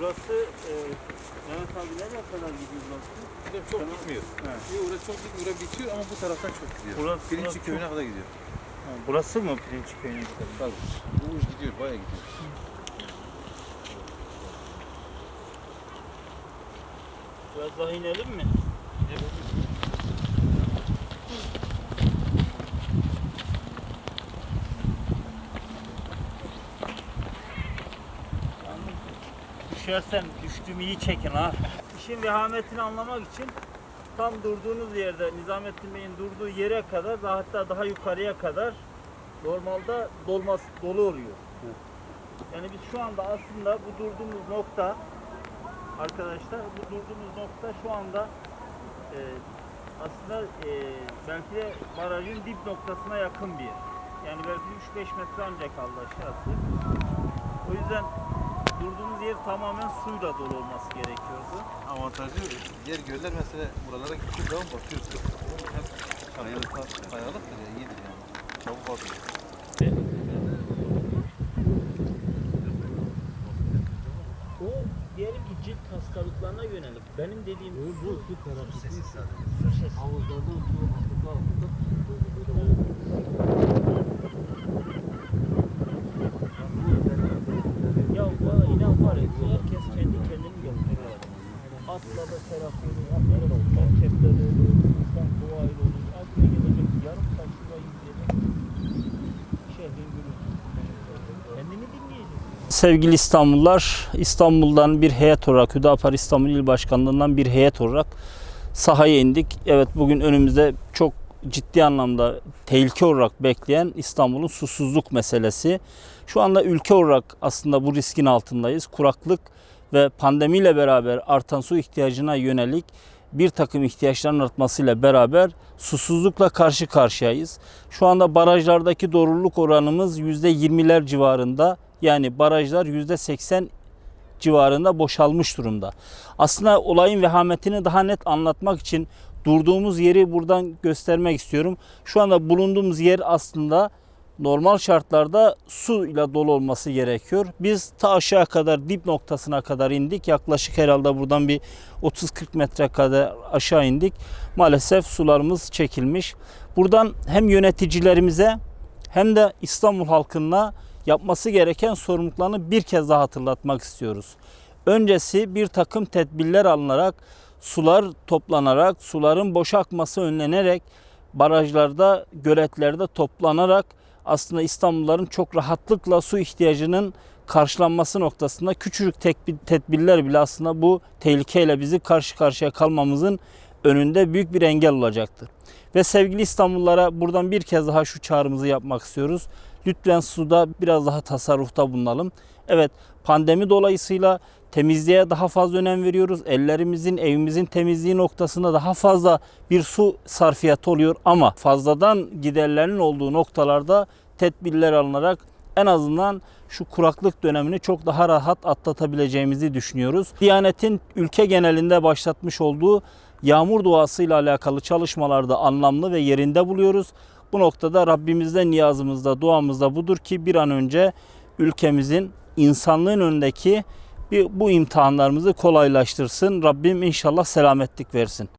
Burası Mehmet abi nereye kadar gidiyor burası? Burada çok gitmiyor. Orada çok gitmiyor. Orada bitiyor ama bu taraftan çok gidiyor. Pirinççi köyüne kadar gidiyor. Burası mı Pirinççi köyüne kadar? Tabii. Bu uç gidiyor, bayağı gidiyor. Biraz daha inelim mi? Düşersen düştüğümü iyi çekin ha. İşin vehametini anlamak için tam durduğunuz yerde Nizamettin Bey'in durduğu yere kadar hatta daha yukarıya kadar normalde dolu oluyor. Yani biz şu anda aslında bu durduğumuz nokta arkadaşlar şu anda aslında belki de barajın dip noktasına yakın bir yer. Yani belki 3-5 metre ancak kaldı aşağısı. O yüzden durduğumuz yer tamamen suyla dolu olması gerekiyordu. Avantajı yer göller mesela buralara gittiği zaman bakıyoruz. Kayalık da iyidir yani. Çabuk atıyor. O diyelim ki cilt hastalıklarına yönelik. Benim dediğim su sesi sadece. Su sesi. Havuzlardan su ya inan var ya herkes kendi kendini yaptırıyor. Atla da terapiyi yapıyor. Merkepte de olur. İnsan doğayla olur. Aklına gelecek yarım saat şuraya izleyecek. Şehrin gülü. Kendini dinleyecek. Sevgili İstanbullular, İstanbul'dan bir heyet olarak, Hüdapar İstanbul İl Başkanlığı'ndan bir heyet olarak sahaya indik. Evet, bugün önümüzde çok ciddi anlamda tehlike olarak bekleyen İstanbul'un susuzluk meselesi. Şu anda ülke olarak aslında bu riskin altındayız. Kuraklık ve pandemiyle beraber artan su ihtiyacına yönelik bir takım ihtiyaçların artmasıyla beraber susuzlukla karşı karşıyayız. Şu anda barajlardaki doluluk oranımız %20'ler civarında. Yani barajlar %80 civarında boşalmış durumda. Aslında olayın vehametini daha net anlatmak için durduğumuz yeri buradan göstermek istiyorum. Şu anda bulunduğumuz yer aslında normal şartlarda su ile dolu olması gerekiyor. Biz ta aşağı kadar dip noktasına kadar indik. Yaklaşık herhalde buradan bir 30-40 metre kadar aşağı indik. Maalesef sularımız çekilmiş. Buradan hem yöneticilerimize hem de İstanbul halkına yapması gereken sorumluluklarını bir kez daha hatırlatmak istiyoruz. Öncesi bir takım tedbirler alınarak, sular toplanarak, suların boşa akması önlenerek, barajlarda, göletlerde toplanarak aslında İstanbulluların çok rahatlıkla su ihtiyacının karşılanması noktasında küçücük tedbirler bile aslında bu tehlikeyle bizi karşı karşıya kalmamızın önünde büyük bir engel olacaktır. Ve sevgili İstanbullulara buradan bir kez daha şu çağrımızı yapmak istiyoruz. Lütfen suda biraz daha tasarrufta bulunalım. Evet, pandemi dolayısıyla temizliğe daha fazla önem veriyoruz. Ellerimizin, evimizin temizliği noktasında daha fazla bir su sarfiyatı oluyor. Ama fazladan giderlerin olduğu noktalarda tedbirler alınarak en azından şu kuraklık dönemini çok daha rahat atlatabileceğimizi düşünüyoruz. Diyanet'in ülke genelinde başlatmış olduğu yağmur duasıyla alakalı çalışmalarda anlamlı ve yerinde buluyoruz. Bu noktada Rabbimizden niyazımız da duamız da budur ki bir an önce ülkemizin insanlığın önündeki bu imtihanlarımızı kolaylaştırsın. Rabbim inşallah selametlik versin.